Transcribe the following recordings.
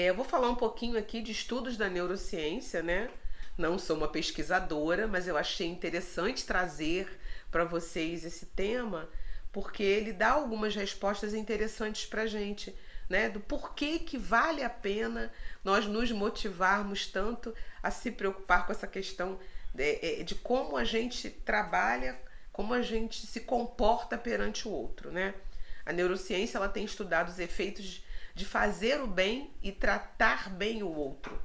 Eu vou falar um pouquinho aqui de estudos da neurociência, né? Não sou uma pesquisadora, mas eu achei interessante trazer para vocês esse tema, porque ele dá algumas respostas interessantes para a gente, né? Do porquê que vale a pena nós nos motivarmos tanto a se preocupar com essa questão de como a gente trabalha, como a gente se comporta perante o outro, né? A neurociência ela tem estudado os efeitos de fazer o bem e tratar bem o outro,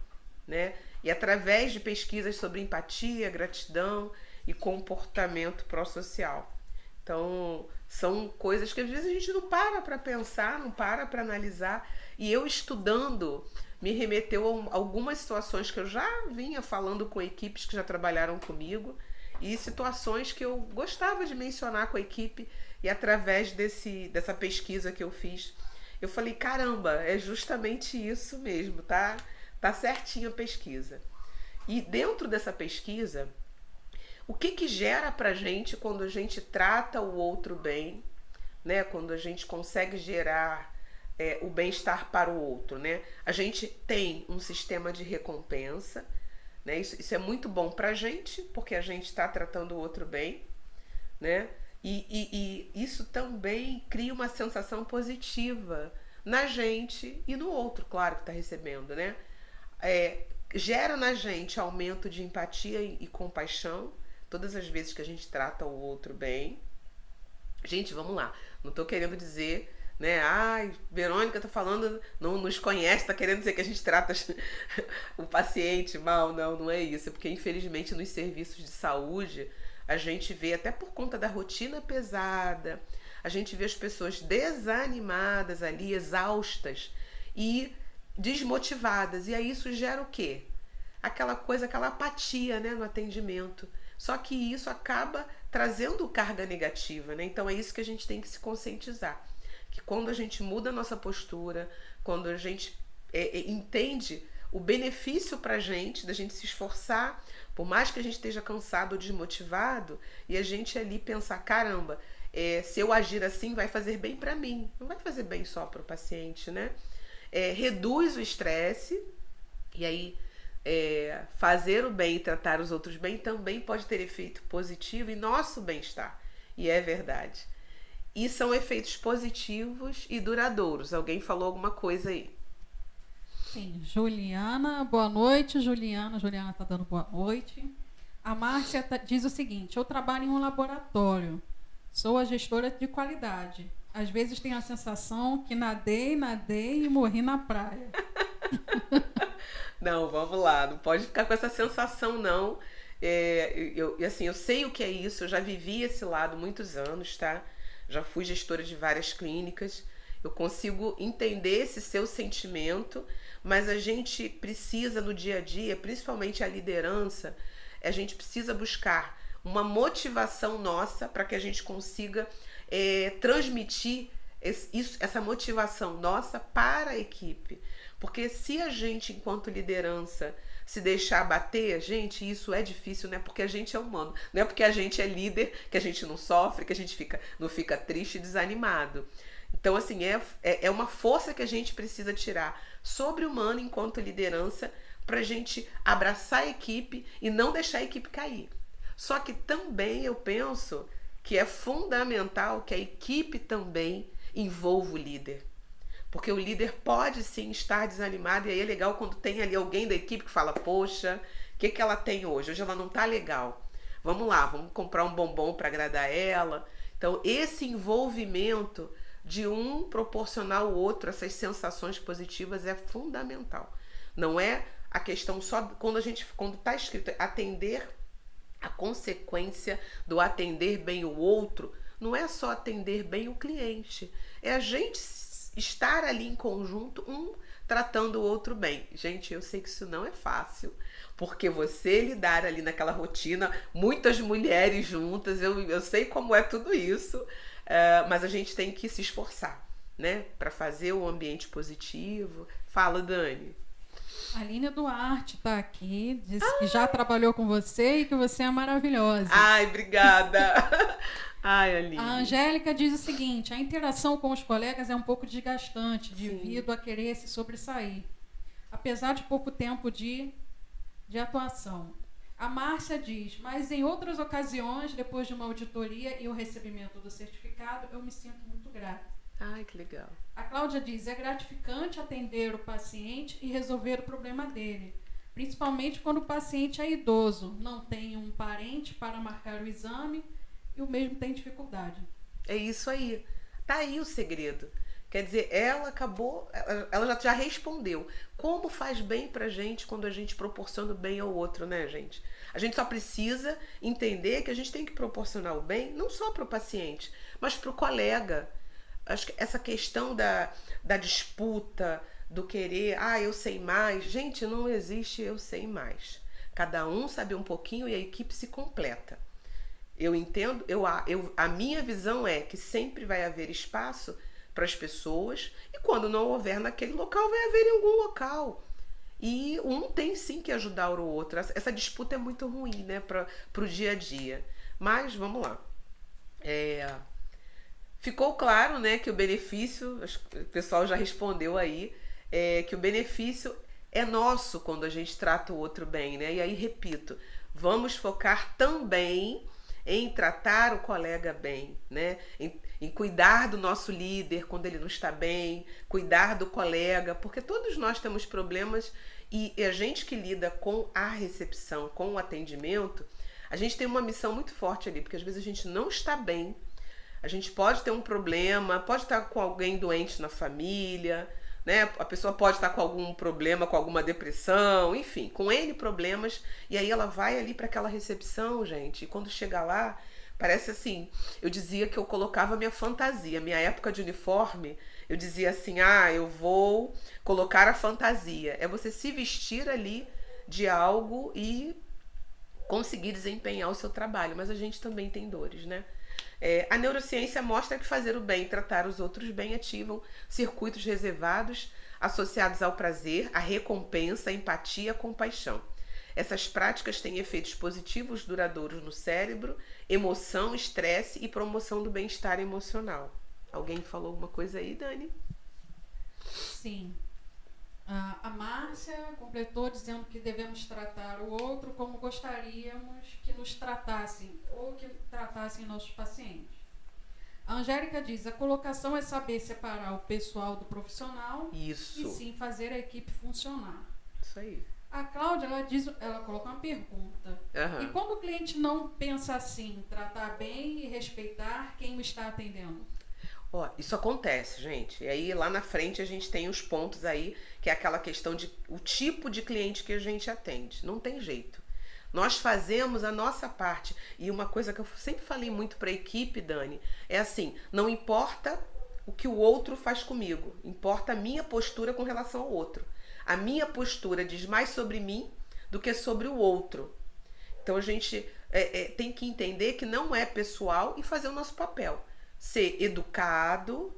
né? E através de pesquisas sobre empatia, gratidão e comportamento pró-social. Então, são coisas que às vezes a gente não para pensar, não para analisar. E eu estudando me remeteu a algumas situações que eu já vinha falando com equipes que já trabalharam comigo e situações que eu gostava de mencionar com a equipe e através dessa pesquisa que eu fiz, eu falei, caramba, é justamente isso mesmo, tá? Tá certinho a pesquisa. E dentro dessa pesquisa, o que gera pra gente quando a gente trata o outro bem, né? Quando a gente consegue gerar o bem-estar para o outro, né? A gente tem um sistema de recompensa, né? Isso é muito bom pra gente, porque a gente está tratando o outro bem, né? E isso também cria uma sensação positiva na gente e no outro, claro, que está recebendo, né? Gera na gente aumento de empatia e compaixão todas as vezes que a gente trata o outro bem. Gente, vamos lá. Não estou querendo dizer, né? Ai, Verônica tá falando, não nos conhece, tá querendo dizer que a gente trata o paciente mal. Não, não é isso. É porque, infelizmente, nos serviços de saúde, a gente vê, até por conta da rotina pesada, a gente vê as pessoas desanimadas ali, exaustas e desmotivadas. E aí isso gera o quê? Aquela coisa, aquela apatia, né, no atendimento. Só que isso acaba trazendo carga negativa, né? Então é isso que a gente tem que se conscientizar. Que quando a gente muda a nossa postura, quando a gente entende o benefício pra gente, da gente se esforçar, por mais que a gente esteja cansado ou desmotivado, e a gente ali pensar, caramba, se eu agir assim vai fazer bem pra mim, não vai fazer bem só pro paciente, né? Reduz o estresse, e aí fazer o bem e tratar os outros bem também pode ter efeito positivo em nosso bem-estar. E é verdade. E são efeitos positivos e duradouros. Alguém falou alguma coisa aí? Sim, Juliana, boa noite, Juliana. Juliana está dando boa noite. A Márcia diz o seguinte: eu trabalho em um laboratório, sou a gestora de qualidade. Às vezes tenho a sensação que nadei e morri na praia. Não, vamos lá, não pode ficar com essa sensação, não. Eu sei o que é isso, eu já vivi esse lado muitos anos, tá? Já fui gestora de várias clínicas, eu consigo entender esse seu sentimento, mas a gente precisa no dia a dia, principalmente a liderança, a gente precisa buscar uma motivação nossa para que a gente consiga transmitir essa motivação nossa para a equipe. Porque se a gente, enquanto liderança, se deixar bater, gente, isso é difícil, né? Porque a gente é humano. Não é porque a gente é líder que a gente não sofre, que a gente não fica triste e desanimado. Então, assim, é uma força que a gente precisa tirar sobre-humana enquanto liderança para a gente abraçar a equipe e não deixar a equipe cair. Só que também eu penso que é fundamental que a equipe também envolva o líder. Porque o líder pode sim estar desanimado e aí é legal quando tem ali alguém da equipe que fala, poxa, o que ela tem hoje? Hoje ela não tá legal. Vamos lá, vamos comprar um bombom para agradar ela. Então esse envolvimento de um proporcionar ao outro essas sensações positivas é fundamental. Não é a questão só quando está escrito atender, a consequência do atender bem o outro não é só atender bem o cliente, é a gente estar ali em conjunto, um tratando o outro bem. Gente, eu sei que isso não é fácil, porque você lidar ali naquela rotina, muitas mulheres juntas, eu sei como é tudo isso, mas a gente tem que se esforçar, né, para fazer o ambiente positivo. Fala, Dani. A Aline Duarte está aqui, disse que já trabalhou com você e que você é maravilhosa. Ai, obrigada. Ai, Aline. A Angélica diz o seguinte: a interação com os colegas é um pouco desgastante Sim. devido a querer se sobressair. apesar de pouco tempo de atuação. A Márcia diz, mas em outras ocasiões, depois de uma auditoria e o recebimento do certificado, eu me sinto muito grata. Ai, que legal. A Cláudia diz, é gratificante atender o paciente e resolver o problema dele, principalmente quando o paciente é idoso, não tem um parente para marcar o exame e o mesmo tem dificuldade. É isso aí. Tá aí o segredo. Quer dizer, ela ela já respondeu. Como faz bem pra gente quando a gente proporciona o bem ao outro, né, gente? A gente só precisa entender que a gente tem que proporcionar o bem não só para o paciente, mas para o colega. Acho que essa questão da disputa, do querer, eu sei mais. Gente, não existe eu sei mais. Cada um sabe um pouquinho e a equipe se completa. Eu entendo, a minha visão é que sempre vai haver espaço para as pessoas e quando não houver naquele local, vai haver em algum local. E um tem sim que ajudar o outro. Essa disputa é muito ruim, né, para o dia a dia. Mas vamos lá. Ficou claro, né, que o benefício, o pessoal já respondeu aí, que o benefício é nosso quando a gente trata o outro bem, né? E aí, repito, vamos focar também em tratar o colega bem, né? Em cuidar do nosso líder quando ele não está bem, cuidar do colega, porque todos nós temos problemas e a gente que lida com a recepção, com o atendimento, a gente tem uma missão muito forte ali, porque às vezes a gente não está bem, a gente pode ter um problema, pode estar com alguém doente na família, né? A pessoa pode estar com algum problema, com alguma depressão, enfim, com N problemas, e aí ela vai ali para aquela recepção, gente, e quando chega lá, parece assim, eu dizia que eu colocava minha fantasia, minha época de uniforme, eu dizia assim, eu vou colocar a fantasia, é você se vestir ali de algo e conseguir desempenhar o seu trabalho, mas a gente também tem dores, né? A neurociência mostra que fazer o bem e tratar os outros bem ativam circuitos reservados associados ao prazer, à recompensa, à empatia, à compaixão. Essas práticas têm efeitos positivos duradouros no cérebro, emoção, estresse e promoção do bem-estar emocional. Alguém falou alguma coisa aí, Dani? Sim. A Márcia completou dizendo que devemos tratar o outro como gostaríamos que nos tratassem ou que tratassem nossos pacientes. A Angélica diz, a colocação é saber separar o pessoal do profissional. Isso. E sim fazer a equipe funcionar. Isso aí. A Cláudia, ela coloca uma pergunta. Uhum. E quando o cliente não pensa assim, tratar bem e respeitar quem o está atendendo? Isso acontece, gente. E aí lá na frente a gente tem os pontos aí, que é aquela questão de o tipo de cliente que a gente atende. Não tem jeito. Nós fazemos a nossa parte. E uma coisa que eu sempre falei muito para a equipe, Dani, é assim, não importa o que o outro faz comigo, importa a minha postura com relação ao outro. A minha postura diz mais sobre mim do que sobre o outro. Então a gente tem que entender que não é pessoal e fazer o nosso papel. Ser educado,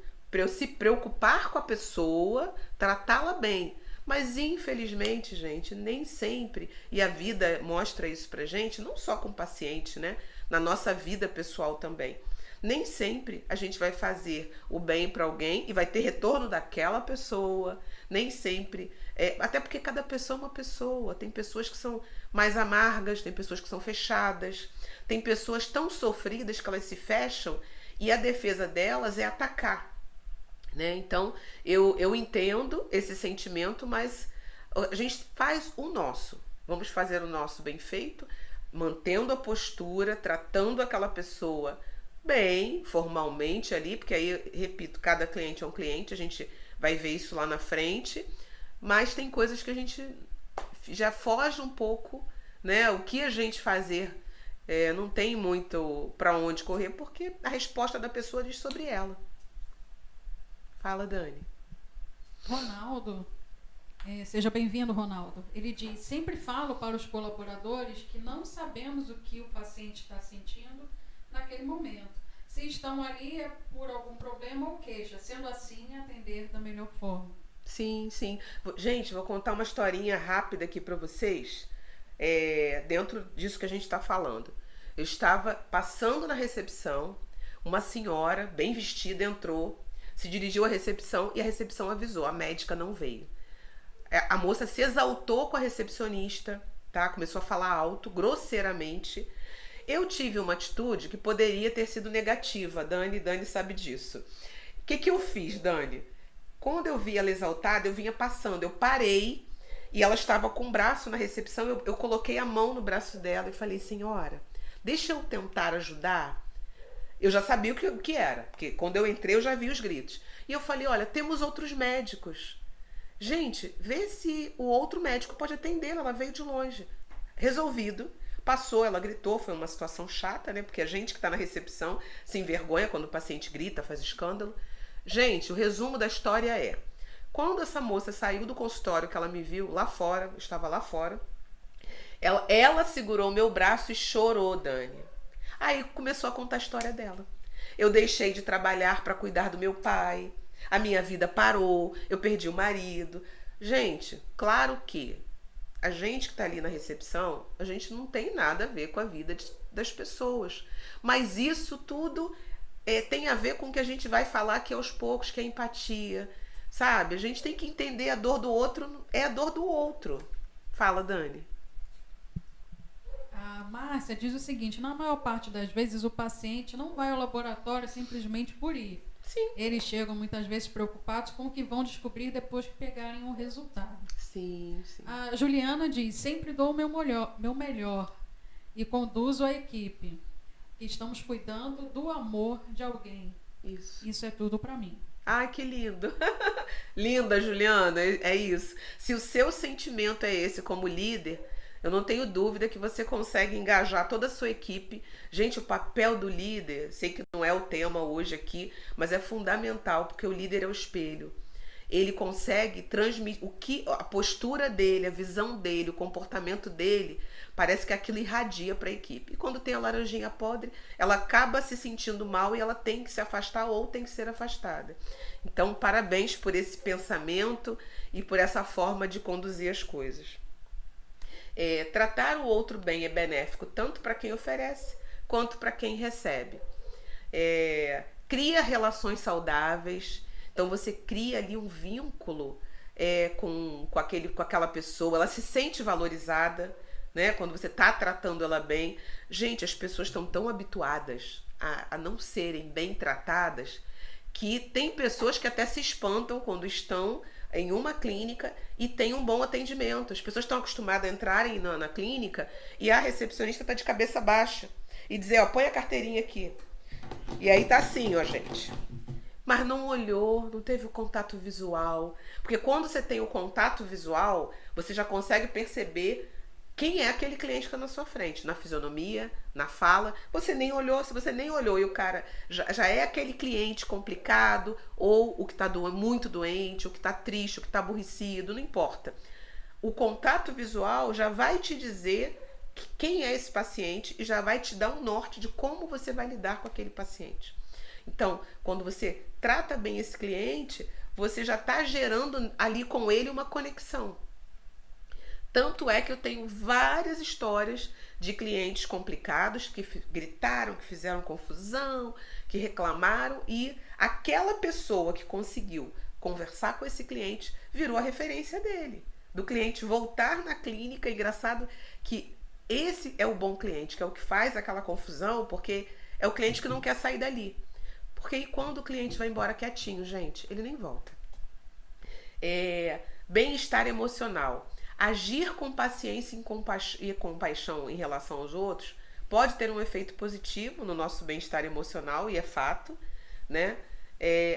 se preocupar com a pessoa, tratá-la bem. Mas infelizmente, gente, nem sempre, e a vida mostra isso pra gente, não só com o paciente, né? Na nossa vida pessoal também. Nem sempre a gente vai fazer o bem para alguém e vai ter retorno daquela pessoa. Nem sempre. Até porque cada pessoa é uma pessoa. Tem pessoas que são mais amargas, tem pessoas que são fechadas, tem pessoas tão sofridas que elas se fecham e a defesa delas é atacar, né? Então, eu entendo esse sentimento, mas a gente faz o nosso. Vamos fazer o nosso bem feito, mantendo a postura, tratando aquela pessoa bem, formalmente ali, porque aí, repito, cada cliente é um cliente, a gente vai ver isso lá na frente, mas tem coisas que a gente já foge um pouco, né? O que a gente fazer não tem muito para onde correr, porque a resposta da pessoa diz sobre ela. Fala, Dani. Ronaldo, seja bem-vindo, Ronaldo. Ele diz, sempre falo para os colaboradores que não sabemos o que o paciente está sentindo naquele momento. Se estão ali é por algum problema ou queixa. Sendo assim, atender da melhor forma. Sim, sim. Gente, vou contar uma historinha rápida aqui para vocês, dentro disso que a gente está falando. Eu estava passando na recepção, uma senhora bem vestida entrou, se dirigiu à recepção e a recepção avisou, a médica não veio. A moça se exaltou com a recepcionista, tá? Começou a falar alto, grosseiramente. Eu tive uma atitude que poderia ter sido negativa. Dani sabe disso. O que eu fiz, Dani? Quando eu vi ela exaltada, eu vinha passando. Eu parei e ela estava com o braço na recepção. Eu coloquei a mão no braço dela e falei, senhora, deixa eu tentar ajudar. Eu já sabia o que era, porque quando eu entrei eu já vi os gritos. E eu falei, olha, temos outros médicos. Gente, vê se o outro médico pode atendê-la. Ela veio de longe. Resolvido. Passou, ela gritou, foi uma situação chata, né? Porque a gente que está na recepção se envergonha quando o paciente grita, faz escândalo. Gente, o resumo da história é: quando essa moça saiu do consultório, que ela me viu lá fora, eu estava lá fora, ela segurou meu braço e chorou, Dani. Aí começou a contar a história dela. Eu deixei de trabalhar para cuidar do meu pai, a minha vida parou, eu perdi o marido. Gente, claro que a gente que está ali na recepção, a gente não tem nada a ver com a vida das pessoas. Mas isso tudo tem a ver com o que a gente vai falar aqui aos poucos, que é empatia, sabe? A gente tem que entender a dor do outro, é a dor do outro. Fala, Dani. A Márcia diz o seguinte, na maior parte das vezes o paciente não vai ao laboratório simplesmente por ir. Sim. Eles chegam muitas vezes preocupados com o que vão descobrir depois que pegarem o resultado. Sim, sim. A Juliana diz, sempre dou o meu melhor e conduzo a equipe. Estamos cuidando do amor de alguém. Isso é tudo para mim. Ai, que lindo. Linda, Juliana, é isso. Se o seu sentimento é esse como líder, eu não tenho dúvida que você consegue engajar toda a sua equipe. Gente, o papel do líder, sei que não é o tema hoje aqui, mas é fundamental, porque o líder é o espelho. Ele consegue transmitir a postura dele, a visão dele, o comportamento dele, parece que aquilo irradia para a equipe. E quando tem a laranjinha podre, ela acaba se sentindo mal e ela tem que se afastar ou tem que ser afastada. Então, parabéns por esse pensamento e por essa forma de conduzir as coisas. Tratar o outro bem é benéfico tanto para quem oferece quanto para quem recebe. Cria relações saudáveis. Então você cria ali um vínculo com aquela pessoa, ela se sente valorizada, né? Quando você está tratando ela bem. Gente, as pessoas estão tão habituadas a não serem bem tratadas que tem pessoas que até se espantam quando estão em uma clínica e tem um bom atendimento. As pessoas estão acostumadas a entrarem na clínica e a recepcionista está de cabeça baixa e dizer, ó, põe a carteirinha aqui. E aí tá assim, ó, gente. Mas não olhou, não teve o contato visual. Porque quando você tem o contato visual, você já consegue perceber quem é aquele cliente que está na sua frente. Na fisionomia, na fala. Você nem olhou, se você nem olhou e o cara já é aquele cliente complicado, ou o que está muito doente, o que está triste, o que está aborrecido, não importa. O contato visual já vai te dizer quem é esse paciente e já vai te dar um norte de como você vai lidar com aquele paciente. Então, quando você trata bem esse cliente, você já está gerando ali com ele uma conexão. Tanto é que eu tenho várias histórias de clientes complicados que gritaram, que fizeram confusão, que reclamaram e aquela pessoa que conseguiu conversar com esse cliente virou a referência dele. Do cliente voltar na clínica, engraçado que esse é o bom cliente, que é o que faz aquela confusão, porque é o cliente que não quer sair dali. Porque aí quando o cliente vai embora quietinho, gente, ele nem volta. Bem-estar emocional. Agir com paciência e compaixão em relação aos outros pode ter um efeito positivo no nosso bem-estar emocional, e é fato, né?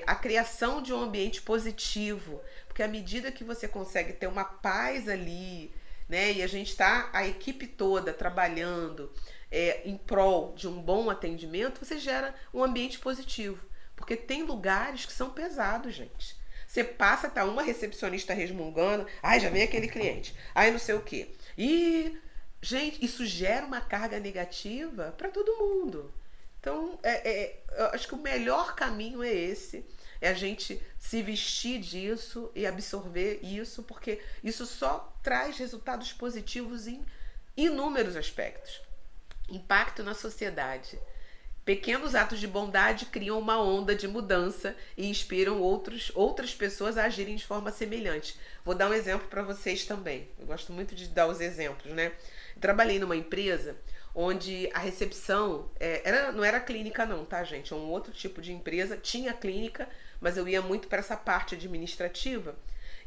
A criação de um ambiente positivo, porque à medida que você consegue ter uma paz ali, né? E a equipe toda trabalhando em prol de um bom atendimento, você gera um ambiente positivo. Porque tem lugares que são pesados, gente. Você passa, tá uma recepcionista resmungando, ai, já vem aquele cliente, ai, não sei o quê. E, gente, isso gera uma carga negativa para todo mundo. Então, eu acho que o melhor caminho é esse, é a gente se vestir disso e absorver isso, porque isso só traz resultados positivos em inúmeros aspectos. Impacto na sociedade. Pequenos atos de bondade criam uma onda de mudança e inspiram outras pessoas a agirem de forma semelhante. Vou dar um exemplo para vocês também. Eu gosto muito de dar os exemplos, né? Eu trabalhei numa empresa onde a recepção não era clínica não, tá, gente? É um outro tipo de empresa. Tinha clínica, mas eu ia muito para essa parte administrativa.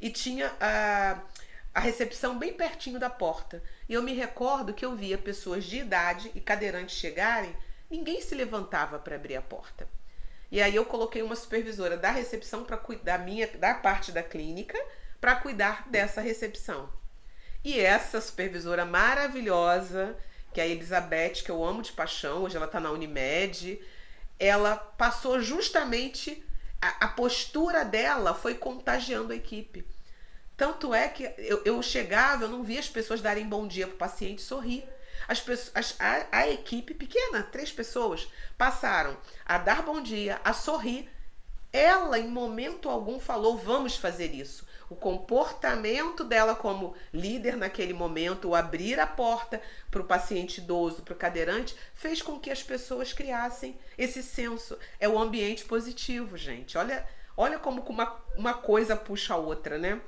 E tinha a recepção bem pertinho da porta. E eu me recordo que eu via pessoas de idade e cadeirantes chegarem, ninguém se levantava para abrir a porta. E aí eu coloquei uma supervisora da recepção para cuidar da parte da clínica, para cuidar dessa recepção. E essa supervisora maravilhosa, que é a Elizabeth, que eu amo de paixão, hoje ela está na Unimed, ela passou justamente, a postura dela foi contagiando a equipe. Tanto é que eu chegava, eu não via as pessoas darem bom dia para o paciente e sorrir. A equipe pequena, 3 pessoas, passaram a dar bom dia, a sorrir. Ela, em momento algum, falou, vamos fazer isso. O comportamento dela como líder naquele momento, o abrir a porta para o paciente idoso, para o cadeirante, fez com que as pessoas criassem esse senso. É o ambiente positivo, gente. Olha como uma coisa puxa a outra, né?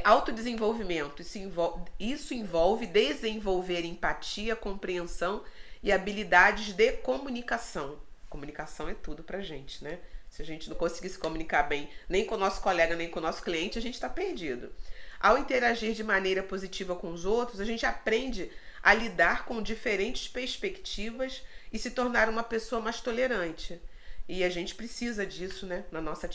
Autodesenvolvimento, isso envolve desenvolver empatia, compreensão e habilidades de comunicação. Comunicação é tudo pra gente, né? Se a gente não conseguir se comunicar bem nem com o nosso colega, nem com o nosso cliente, a gente está perdido. Ao interagir de maneira positiva com os outros, a gente aprende a lidar com diferentes perspectivas e se tornar uma pessoa mais tolerante. E a gente precisa disso, né, na nossa